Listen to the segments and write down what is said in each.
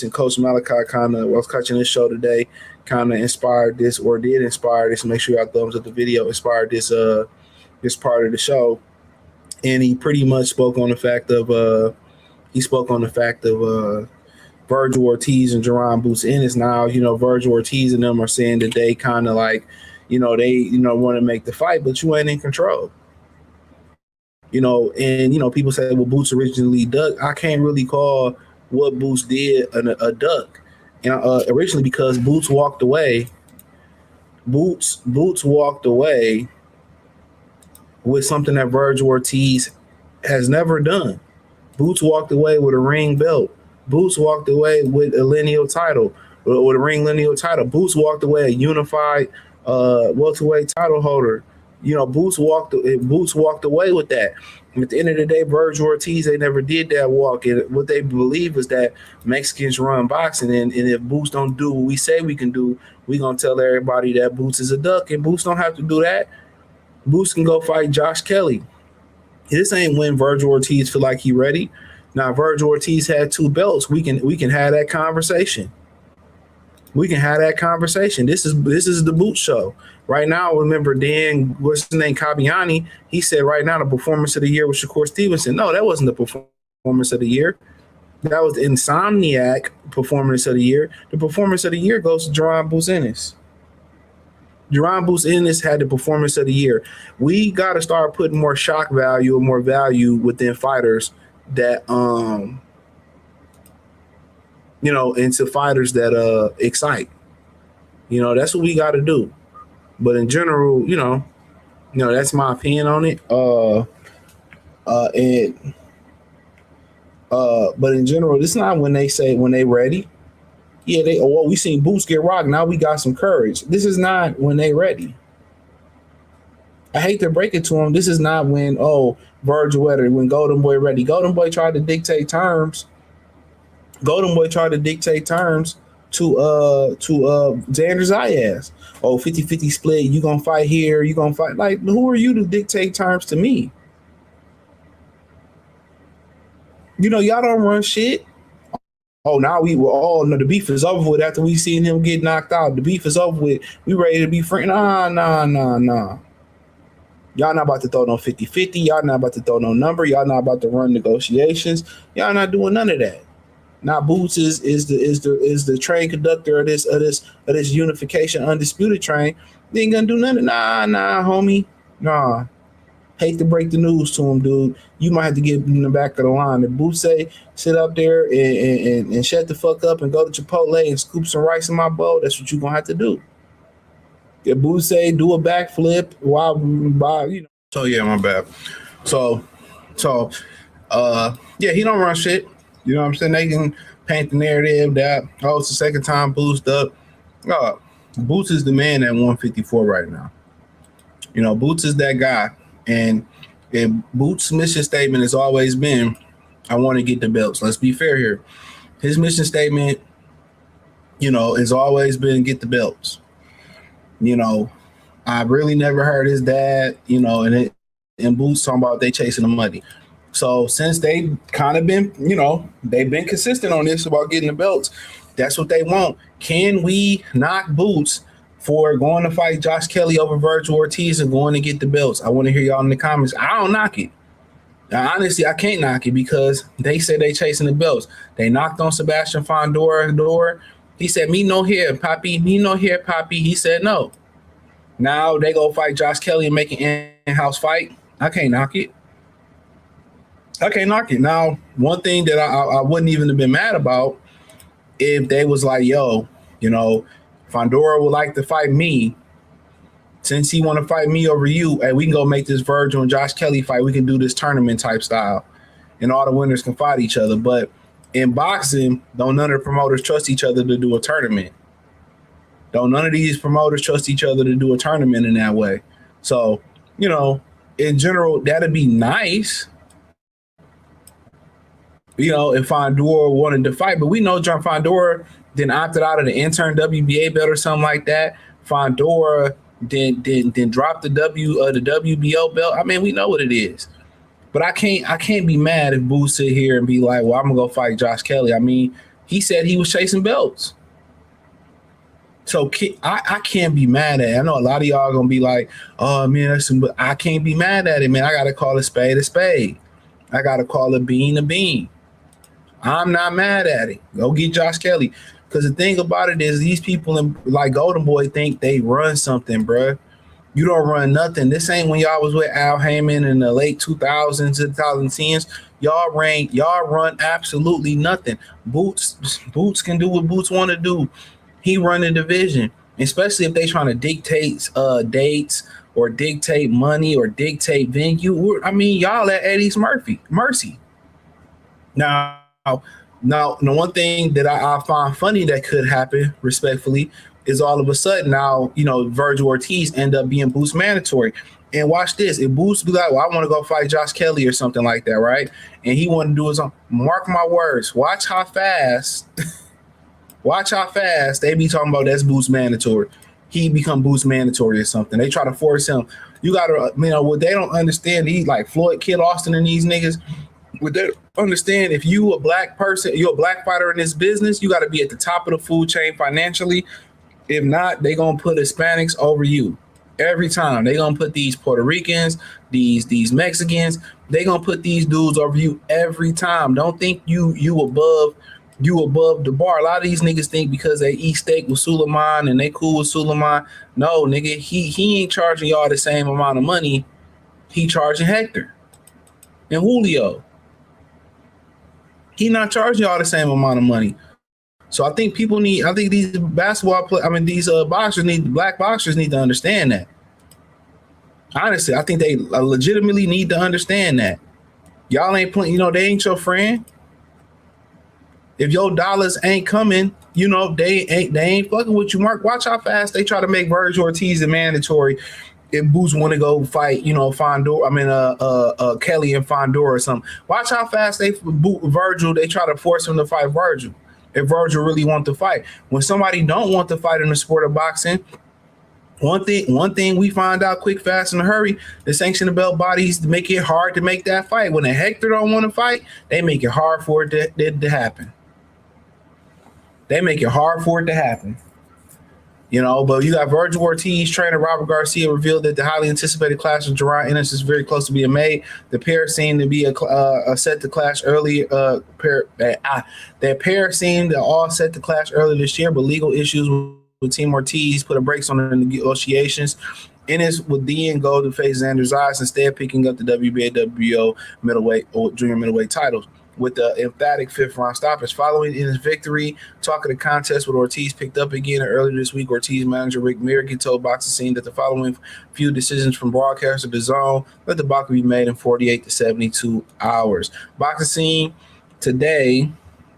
And Coach Malachi kind of was catching this show today, kind of inspired this, or did inspire this. Make sure y'all thumbs up the video. Inspired this this part of the show, and he pretty much spoke on the fact of Vergil Ortiz and Jaron Boots Ennis. Now, Vergil Ortiz and them are saying that they kind of like, they want to make the fight, but you ain't in control. And people say, well, Boots originally ducked. I can't really call what Boots did a duck, and originally because Boots walked away. Boots walked away with something that Vergil Ortiz has never done. Boots walked away with a ring belt. Boots walked away with a lineal title, or the ring lineal title. Boots walked away a unified welterweight title holder. Boots walked away with that. And at the end of the day, Vergil Ortiz, they never did that walk. And what they believe is that Mexicans run boxing, and if Boots don't do what we say we can do, we're going to tell everybody that Boots is a duck, and Boots don't have to do that. Boots can go fight Josh Kelly. This ain't when Vergil Ortiz feel like he ready. Now, Vergil Ortiz had 2 belts. We can have that conversation. We can have that conversation. This is the Boot Show. Right now, remember Dan, what's his name, Kabiani, he said right now the performance of the year was Shakur Stevenson. No, that wasn't the performance of the year. That was the Insomniac performance of the year. The performance of the year goes to Jaron Boots Ennis. Jaron Boots Ennis had the performance of the year. We got to start putting more shock value or more value within fighters that into fighters that excite. That's what we got to do. But in general, that's my opinion on it. But in general, it's not when they say when they ready. Yeah, we seen Boots get rocked. Now we got some courage. This is not when they ready. I hate to break it to them. This is not when Vergil when Golden Boy ready. Golden Boy tried to dictate terms. Golden Boy tried to dictate terms to Xander Zayas. 50-50 split. You gonna fight here? You gonna fight? Like, who are you to dictate terms to me? Y'all don't run shit. Now the beef is over with after we seen him get knocked out. The beef is over with. We ready to be friends. Nah. Y'all not about to throw no 50-50. Y'all not about to throw no number. Y'all not about to run negotiations. Y'all not doing none of that. Now Boots is the train conductor of this unification undisputed train. They ain't gonna do nothing. Nah, homie. Nah. Hate to break the news to him, dude. You might have to get in the back of the line. If Boots say sit up there and shut the fuck up and go to Chipotle and scoop some rice in my bowl, that's what you're gonna have to do. If Boots say do a backflip while So yeah, my bad. So yeah, he don't run shit. You know what I'm saying? They can paint the narrative that it's the second time Boots up. Boots is the man at 154 right now. Boots is that guy. And Boots' mission statement has always been, I want to get the belts. Let's be fair here. His mission statement, has always been get the belts. I've really never heard his dad, and Boots talking about they chasing the money. So since they kind of been, they've been consistent on this about getting the belts, that's what they want. Can we knock Boots for going to fight Josh Kelly over Vergil Ortiz and going to get the belts? I want to hear y'all in the comments. I don't knock it. Now, honestly, I can't knock it because they said they chasing the belts. They knocked on Sebastian Fondora's door. He said, me no here, Papi. Me no here, Papi. He said no. Now they go fight Josh Kelly and make an in-house fight. I can't knock it. Now, one thing that I wouldn't even have been mad about if they was like, yo, Fondora would like to fight me. Since he want to fight me over you, hey, we can go make this Vergil and Josh Kelly fight. We can do this tournament type style, and all the winners can fight each other. But in boxing, don't none of the promoters trust each other to do a tournament. Don't none of these promoters trust each other to do a tournament in that way. So, in general, that'd be nice. If Fondora wanted to fight, but we know Fondora then opted out of the intern WBA belt or something like that. Fondora then drop the WBO belt. I mean, we know what it is. But I can't be mad if Boo sit here and be like, well, I'm gonna go fight Josh Kelly. I mean, he said he was chasing belts. So I can't be mad at it. I know a lot of y'all gonna be like, oh man, but I can't be mad at it, man. I gotta call a spade a spade. I gotta call a bean a bean. I'm not mad at it. Go get Josh Kelly. Because the thing about it is these people like Golden Boy think they run something, bruh. You don't run nothing. This ain't when y'all was with Al Heyman in the late 2000s, 2010s. Y'all run absolutely nothing. Boots can do what Boots want to do. He run the division, especially if they trying to dictate dates or dictate money or dictate venue. I mean, y'all at Eddie's mercy. Now, the one thing that I find funny that could happen, respectfully, is all of a sudden now, Vergil Ortiz end up being Boots mandatory. And watch this. If Boots be like, well, I want to go fight Josh Kelly or something like that, right? And he want to do his own, mark my words, watch how fast they be talking about that's Boots mandatory. He become Boots mandatory or something. They try to force him. You got to, what they don't understand, these like Floyd, Kid Austin and these niggas, what they understand, if you a black person, you're a black fighter in this business, you got to be at the top of the food chain financially. If not, they gonna put Hispanics over you every time. They gonna put these Puerto Ricans, these Mexicans. They gonna put these dudes over you every time. Don't think you above the bar. A lot of these niggas think because they eat steak with Suleiman and they cool with Suleiman. No, nigga, he ain't charging y'all the same amount of money. He charging Hector and Julio. He not charging y'all the same amount of money. So I think these black boxers need to understand that. Honestly, I think they legitimately need to understand that. Y'all ain't playing, they ain't your friend. If your dollars ain't coming, they ain't fucking with you. Mark, watch how fast they try to make Vergil Ortiz a mandatory. If Boots want to go fight, Fondor, Kelly and Fondor or something. Watch how fast they boot Vergil. They try to force him to fight Vergil. If Vergil really want to fight. When somebody don't want to fight in the sport of boxing, one thing we find out quick, fast, in a hurry, the sanctioned belt bodies make it hard to make that fight. When a Hector don't want to fight, they make it hard for it to happen. They make it hard for it to happen. But you got Vergil Ortiz. Trainer Robert Garcia revealed that the highly anticipated clash of Jaron Ennis is very close to being made. The pair seemed to be set to clash early. That pair seemed to all set to clash earlier this year, but legal issues with Team Ortiz put a brakes on the negotiations. Ennis would then go to face Xander Zayas, instead picking up the WBA, WBO middleweight or junior middleweight titles. With the emphatic fifth-round stoppage. Following his victory, talk of the contest with Ortiz picked up again earlier this week. Ortiz manager Rick Mirrigan told Boxing Scene that the following few decisions from broadcaster DAZN let the bout be made in 48 to 72 hours. Boxing Scene today,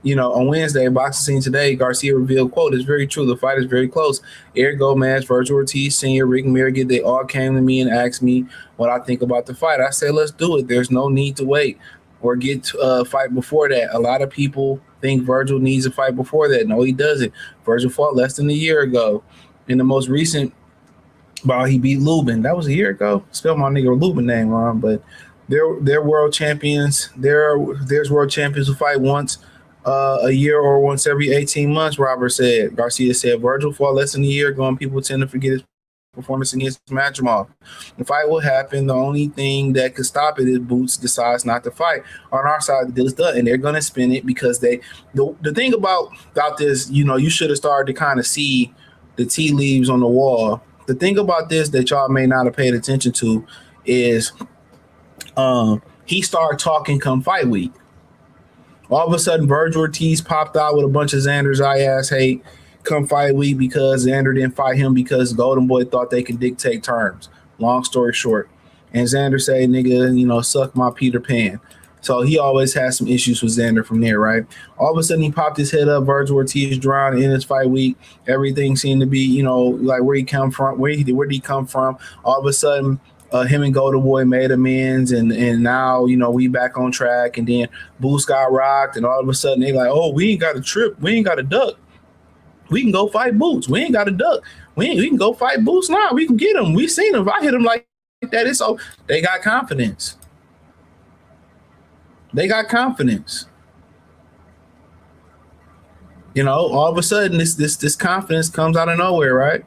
on Wednesday, Boxing Scene today, Garcia revealed, quote, "It's very true. The fight is very close. Eric Gomez, Vergil Ortiz Sr., Rick Mirrigan, they all came to me and asked me what I think about the fight. I said, let's do it. There's no need to wait or get to a fight before that. A lot of people think Vergil needs a fight before that. No, he doesn't. Vergil fought less than a year ago. In the most recent bout, he beat Lubin. That was a year ago. Spelled my nigga Lubin name wrong, but they're world champions. There's world champions who fight once a year or once every 18 months, Robert said. Garcia said Vergil fought less than a year ago, and people tend to forget his performance against Majimov. The fight will happen. The only thing that could stop it is Boots decides not to fight. On our side, the deal is done, and they're going to spin it because the thing about this, you should have started to kind of see the tea leaves on the wall. The thing about this that y'all may not have paid attention to is he started talking come fight week. All of a sudden, Vergil Ortiz popped out with a bunch of Xander Zayas hate come fight week because Xander didn't fight him because Golden Boy thought they could dictate terms. Long story short. And Xander say, nigga, suck my Peter Pan. So he always has some issues with Xander from there, right? All of a sudden he popped his head up. Vergil Ortiz drowned in his fight week. Everything seemed to be, like where he come from, where did he come from? All of a sudden, him and Golden Boy made amends, and now, we back on track. And then Boost got rocked, and all of a sudden they like, oh, we ain't got a trip. We ain't got a duck. We can go fight Boots. We ain't got to duck. We can go fight Boots now. We can get him. We seen him. If I hit him like that, it's so they got confidence. They got confidence. You know, all of a sudden this confidence comes out of nowhere, right?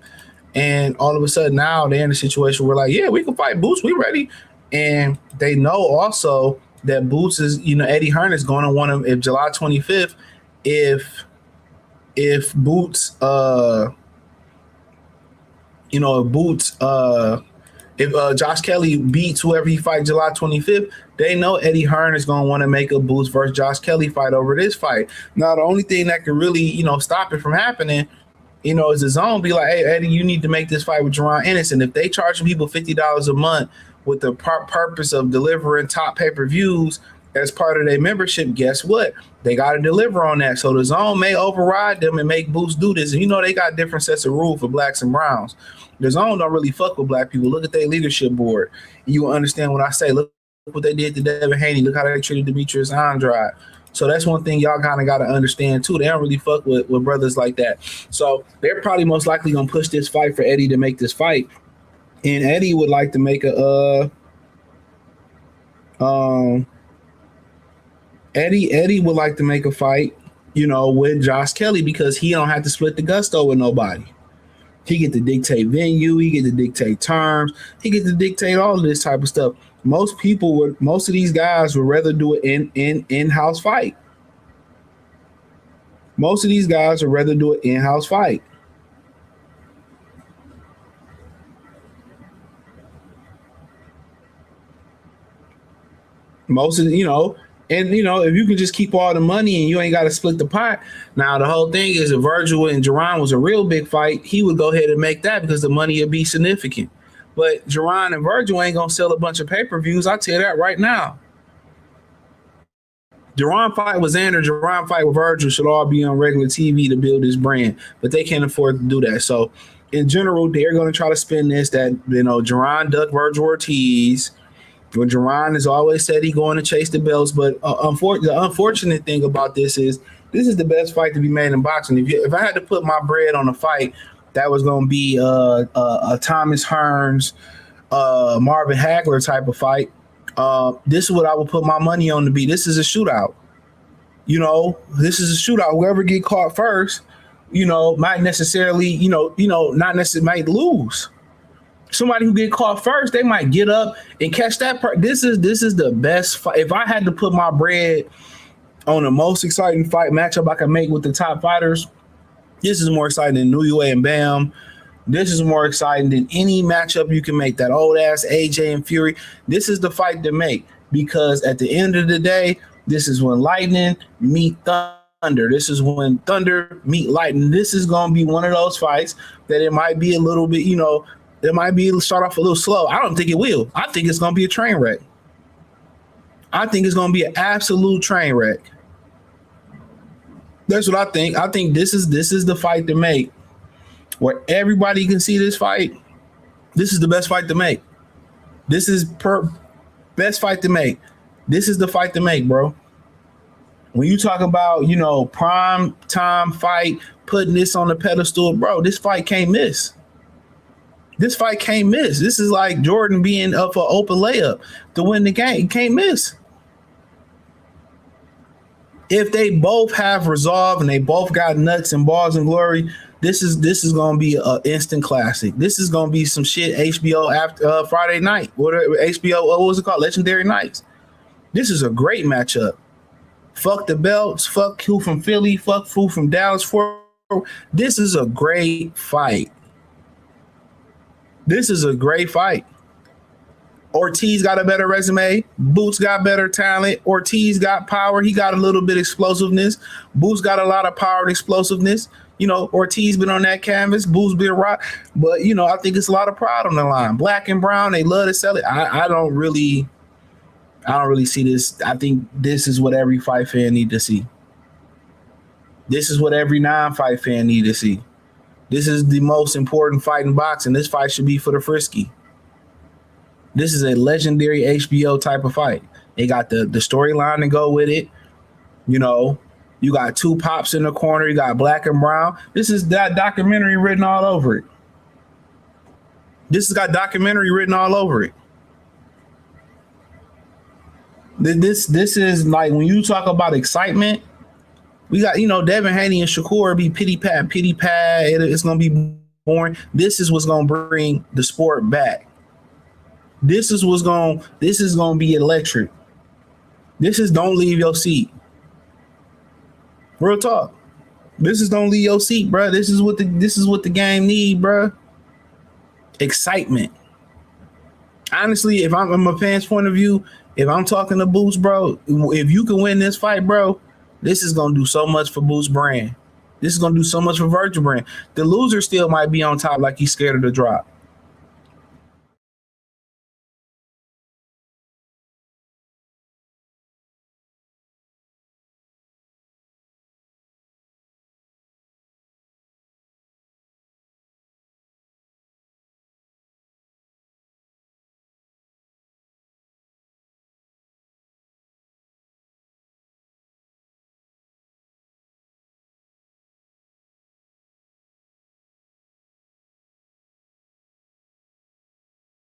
And all of a sudden now they're in a situation where like, yeah, we can fight Boots. We ready. And they know also that Boots is, you know, Eddie Hearn is going to want him if July 25th, if Boots, you know, if Josh Kelly beats whoever he fight July 25th, they know Eddie Hearn is going to want to make a Boots versus Josh Kelly fight over this fight. Now, the only thing that can really, you know, stop it from happening, you know, is the zone be like, hey, Eddie, you need to make this fight with Jaron Ennis. And if they charging people $50 a month with the purpose of delivering top pay-per-views as part of their membership, guess what? They got to deliver on that. So the zone may override them and make Boots do this. And you know they got different sets of rules for blacks and browns. The zone don't really fuck with black people. Look at their leadership board. You will understand what I say. Look what they did to Devin Haney. Look how they treated Demetrius Andrade. So that's one thing y'all kind of got to understand too. They don't really fuck with brothers like that. So they're probably most likely going to push this fight for Eddie to make this fight. And Eddie would like to make Eddie would like to make a fight, you know, with Josh Kelly because he don't have to split the gusto with nobody. He get to dictate venue, he get to dictate terms, he get to dictate all of this type of stuff. Most of these guys would rather do it in-house fight. Most of these guys would rather do it in-house fight. Most of you know, and you know, if you can just keep all the money and you ain't got to split the pot. Now the whole thing is, if Vergil and Jaron was a real big fight, he would go ahead and make that because the money would be significant. But Jaron and Vergil ain't gonna sell a bunch of pay-per-views. I'll tell you that right now. Jaron fight with Xander, Jaron fight with Vergil should all be on regular TV to build this brand, but they can't afford to do that. So in general, they're gonna try to spin this that, you know, Jaron ducked Vergil Ortiz. When Jaron has always said he's going to chase the belts, but the unfortunate thing about this is the best fight to be made in boxing. If I had to put my bread on a fight, that was going to be a Thomas Hearns, Marvin Hagler type of fight. This is what I would put my money on to be. This is a shootout. You know, this is a shootout. Whoever get caught first, you know, might necessarily, you know, not necessarily might lose. Somebody who get caught first, they might get up and catch that part. This is the best fight. If I had to put my bread on the most exciting fight matchup I can make with the top fighters, this is more exciting than Nuyue and Bam. This is more exciting than any matchup you can make. That old ass AJ and Fury. This is the fight to make because at the end of the day, this is when lightning meet thunder. This is when thunder meet lightning. This is going to be one of those fights that it might be a little bit, you know, it might be start off a little slow. I don't think it will. I think it's going to be a train wreck. I think it's going to be an absolute train wreck. That's what I think. I think this is the fight to make, where everybody can see this fight. This is the best fight to make. This is best fight to make. This is the fight to make, bro. When you talk about, you know, prime time fight, putting this on the pedestal, bro, this fight can't miss. This fight can't miss. This is like Jordan being up for open layup to win the game. Can't miss. If they both have resolve and they both got nuts and balls and glory, this is gonna be an instant classic. This is gonna be some shit HBO after Friday night. HBO? What was it called? Legendary Nights. This is a great matchup. Fuck the belts. Fuck who from Philly. Fuck who from Dallas. This is a great fight. This is a great fight. Ortiz got a better resume. Boots got better talent. Ortiz got power. He got a little bit of explosiveness. Boots got a lot of power and explosiveness. You know, Ortiz been on that canvas. Boots been rock. But, you know, I think it's a lot of pride on the line. Black and brown, they love to sell it. I don't really see this. I think this is what every fight fan need to see. This is what every non-fight fan need to see. This is the most important fight in boxing. This fight should be for the Frisky. This is a legendary HBO type of fight. They got the storyline to go with it. You know, You got two pops in the corner. You got black and brown. This is that documentary written all over it. This has got documentary written all over it. This is like when you talk about excitement. We got, Devin Haney and Shakur be pity pat. It's gonna be boring. This is what's gonna bring the sport back. This is gonna be electric. This is don't leave your seat. Real talk. This is don't leave your seat, bro. This is what the game need, bro. Excitement. Honestly, if I'm a fan's point of view, if I'm talking to Boots, bro, if you can win this fight, bro, this is gonna do so much for Boots' brand. This is gonna do so much for Vergil brand. The loser still might be on top, like he's scared of the drop.